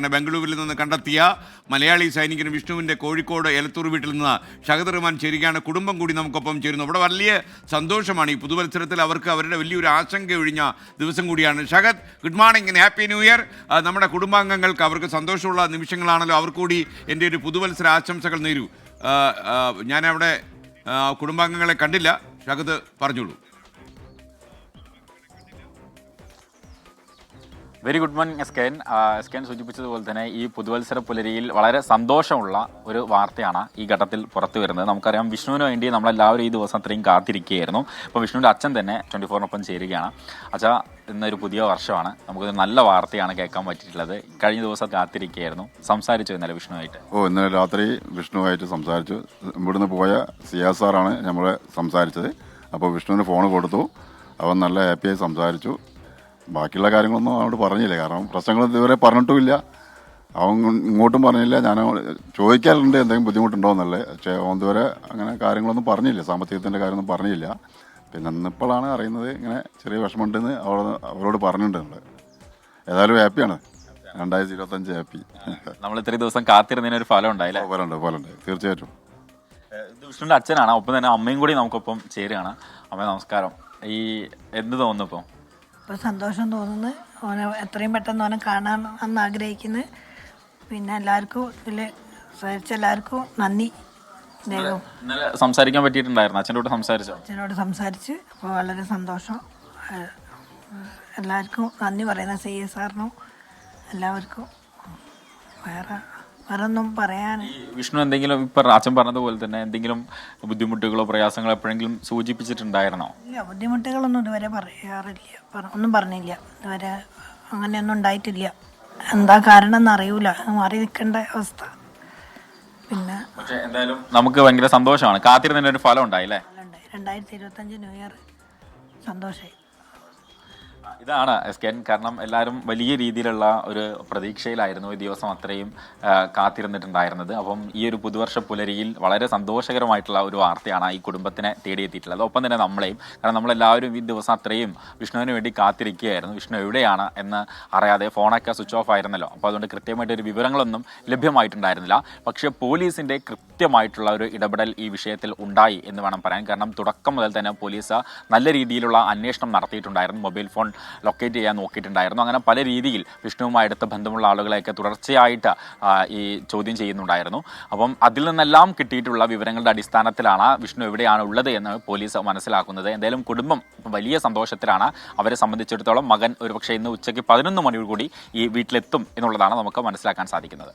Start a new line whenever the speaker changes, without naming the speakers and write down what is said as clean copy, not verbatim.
ബംഗളൂരുവിൽ നിന്ന് കണ്ടെത്തിയ മലയാളി സൈനികൻ വിഷ്ണുവിൻ്റെ കോഴിക്കോട് എലത്തൂർ വീട്ടിൽ നിന്ന് ഷഹദ് റഹ്മാൻ ചേരുകയാണ്. കുടുംബം കൂടി നമുക്കൊപ്പം ചേരുന്നു. ഇവിടെ വലിയ സന്തോഷമാണ്. ഈ പുതുവത്സരത്തിൽ അവർക്ക് അവരുടെ വലിയൊരു ആശങ്ക ഒഴിഞ്ഞ ദിവസം കൂടിയാണ്. Shahad, good morning, happy new year. നമ്മുടെ കുടുംബാംഗങ്ങൾക്ക് അവർക്ക് സന്തോഷമുള്ള നിമിഷങ്ങളാണല്ലോ. അവർ കൂടി എൻ്റെ ഒരു പുതുവത്സര ആശംസകൾ നേരൂ. ഞാനവിടെ കുടുംബാംഗങ്ങളെ കണ്ടില്ല. ഷഹദ് പറഞ്ഞോളൂ.
വെരി ഗുഡ് മോർണിംഗ് എസ്കേൻ സൂചിപ്പിച്ചതുപോലെ തന്നെ ഈ പുതുവത്സര പുലരിയിൽ വളരെ സന്തോഷമുള്ള ഒരു വാർത്തയാണ് ഈ ഘട്ടത്തിൽ പുറത്തു വരുന്നത്. നമുക്കറിയാം, വിഷ്ണുവിന് വേണ്ടി നമ്മളെല്ലാവരും ഈ ദിവസം അത്രയും കാത്തിരിക്കുകയായിരുന്നു. അപ്പോൾ വിഷ്ണുവിൻ്റെ അച്ഛൻ തന്നെ 24-നൊപ്പം ചേരുകയാണ്. അച്ഛാ, ഇന്നൊരു പുതിയ വർഷമാണ്, നമുക്കൊരു നല്ല വാർത്തയാണ് കേൾക്കാൻ പറ്റിയിട്ടുള്ളത്. കഴിഞ്ഞ ദിവസം കാത്തിരിക്കുകയായിരുന്നു. സംസാരിച്ചു ഇന്നലെ വിഷ്ണുവായിട്ട്?
ഇന്നലെ രാത്രി വിഷ്ണുവായിട്ട് സംസാരിച്ചു. ഇവിടുന്ന് പോയ സിയാസാറാണ് നമ്മളെ സംസാരിച്ചത്. അപ്പോൾ വിഷ്ണുവിന് ഫോൺ കൊടുത്തു. അവൻ നല്ല ഹാപ്പിയായി സംസാരിച്ചു. ബാക്കിയുള്ള കാര്യങ്ങളൊന്നും അവനോട് പറഞ്ഞില്ല. കാരണം പ്രശ്നങ്ങളൊന്നും ഇതുവരെ പറഞ്ഞിട്ടുമില്ല. അവൻ ഇങ്ങോട്ടും പറഞ്ഞില്ല. ഞാൻ ചോദിക്കാറുണ്ട് എന്തെങ്കിലും ബുദ്ധിമുട്ടുണ്ടോ എന്നല്ലേ. പക്ഷേ അവൻ ഇതുവരെ അങ്ങനെ കാര്യങ്ങളൊന്നും പറഞ്ഞില്ല. സാമ്പത്തികത്തിൻ്റെ കാര്യമൊന്നും പറഞ്ഞില്ല. പിന്നെ ഇന്നിപ്പോഴാണ് അറിയുന്നത് ഇങ്ങനെ ചെറിയ വിഷമമുണ്ടെന്ന് അവരോട് പറഞ്ഞിട്ടുണ്ട്. ഏതായാലും ഹാപ്പിയാണ്. 2025 ഹാപ്പി.
നമ്മൾ ഇത്രയും ദിവസം കാത്തിരുന്നതിനൊരു ഫലം ഉണ്ടായില്ലേ?
ഫലമുണ്ട് തീർച്ചയായിട്ടും.
ഇത് വിഷ്ണുവിൻ്റെ അച്ഛനാണ്. ഒപ്പം തന്നെ അമ്മയും കൂടി നമുക്കൊപ്പം ചേരുകയാണ്. അമ്മ നമസ്കാരം. ഈ എന്ത് തോന്നുന്നു ഇപ്പോൾ?
ഇപ്പോൾ സന്തോഷം തോന്നുന്നു. ഓനെ എത്രയും പെട്ടെന്ന് ഓനെ കാണാൻ അന്ന് ആഗ്രഹിക്കുന്നു. പിന്നെ എല്ലാവർക്കും ഇതിൽ സഹായിച്ച എല്ലാവർക്കും നന്ദി.
ഇന്നലെ സംസാരിക്കാൻ പറ്റിയിട്ടുണ്ടായിരുന്നു? അച്ഛനോട് സംസാരിച്ചോ?
അച്ഛനോട് സംസാരിച്ച് അപ്പോൾ വളരെ സന്തോഷം. എല്ലാവർക്കും നന്ദി പറയുന്ന CSRനും എല്ലാവർക്കും. വേറെ ഒന്നും പറയാൻ.
വിഷ്ണു എന്തെങ്കിലും ഇപ്പം അച്ഛൻ പറഞ്ഞതുപോലെ തന്നെ എന്തെങ്കിലും ബുദ്ധിമുട്ടുകളോ പ്രയാസങ്ങളോ എപ്പോഴെങ്കിലും സൂചിപ്പിച്ചിട്ടുണ്ടായിരുന്നോ?
ഇല്ല, ബുദ്ധിമുട്ടുകളൊന്നും ഇതുവരെ പറയാറില്ല. ഒന്നും പറഞ്ഞില്ല ഇതുവരെ. അങ്ങനെയൊന്നും ഉണ്ടായിട്ടില്ല. എന്താ കാരണം എന്നറിയൂല. മാറി നിൽക്കേണ്ട അവസ്ഥ. പിന്നെ
പക്ഷേ എന്തായാലും നമുക്ക് ഭയങ്കര സന്തോഷമാണ്. കാത്തിരുന്നതിനൊരു ഫലം ഉണ്ടായില്ലേ?
2025 ന്യൂ ഇയർ സന്തോഷമായി.
ഇതാണ് എസ്കേൻ. കാരണം എല്ലാവരും വലിയ രീതിയിലുള്ള ഒരു പ്രതീക്ഷയിലായിരുന്നു ഈ ദിവസം അത്രയും കാത്തിരുന്നിട്ടുണ്ടായിരുന്നത്. അപ്പം ഈ ഒരു പുതുവർഷ പുലരിയിൽ വളരെ സന്തോഷകരമായിട്ടുള്ള ഒരു വാർത്തയാണ് ഈ കുടുംബത്തിനെ തേടിയെത്തിയിട്ടുള്ളത്. ഒപ്പം തന്നെ നമ്മളെയും. കാരണം നമ്മളെല്ലാവരും ഈ ദിവസം അത്രയും വിഷ്ണുവിന് വേണ്ടി കാത്തിരിക്കുകയായിരുന്നു. വിഷ്ണു എവിടെയാണ് എന്ന് അറിയാതെ ഫോണൊക്കെ സ്വിച്ച് ഓഫ് ആയിരുന്നല്ലോ. അപ്പോൾ അതുകൊണ്ട് കൃത്യമായിട്ടൊരു വിവരങ്ങളൊന്നും ലഭ്യമായിട്ടുണ്ടായിരുന്നില്ല. പക്ഷേ പോലീസിൻ്റെ കൃത്യമായിട്ടുള്ള ഒരു ഇടപെടൽ ഈ വിഷയത്തിൽ ഉണ്ടായി എന്ന് വേണം പറയാൻ. കാരണം തുടക്കം മുതൽ തന്നെ പോലീസ് നല്ല രീതിയിലുള്ള അന്വേഷണം നടത്തിയിട്ടുണ്ടായിരുന്നു. മൊബൈൽ ഫോൺ ലൊക്കേറ്റ് ചെയ്യാൻ നോക്കിയിട്ടുണ്ടായിരുന്നു. അങ്ങനെ പല രീതിയിൽ വിഷ്ണുവുമായി അടുത്ത ബന്ധമുള്ള ആളുകളെയൊക്കെ തുടർച്ചയായിട്ട് ഈ ചോദ്യം ചെയ്യുന്നുണ്ടായിരുന്നു. അപ്പം അതിൽ നിന്നെല്ലാം കിട്ടിയിട്ടുള്ള വിവരങ്ങളുടെ അടിസ്ഥാനത്തിലാണ് വിഷ്ണു എവിടെയാണ് ഉള്ളത് എന്ന് പോലീസ് മനസ്സിലാക്കുന്നത്. എന്തായാലും കുടുംബം വലിയ സന്തോഷത്തിലാണ്. അവരെ സംബന്ധിച്ചിടത്തോളം മകൻ ഒരുപക്ഷെ ഇന്ന് ഉച്ചയ്ക്ക് 11 മണിയോടുകൂടി ഈ വീട്ടിലെത്തും എന്നുള്ളതാണ് നമുക്ക് മനസ്സിലാക്കാൻ സാധിക്കുന്നത്.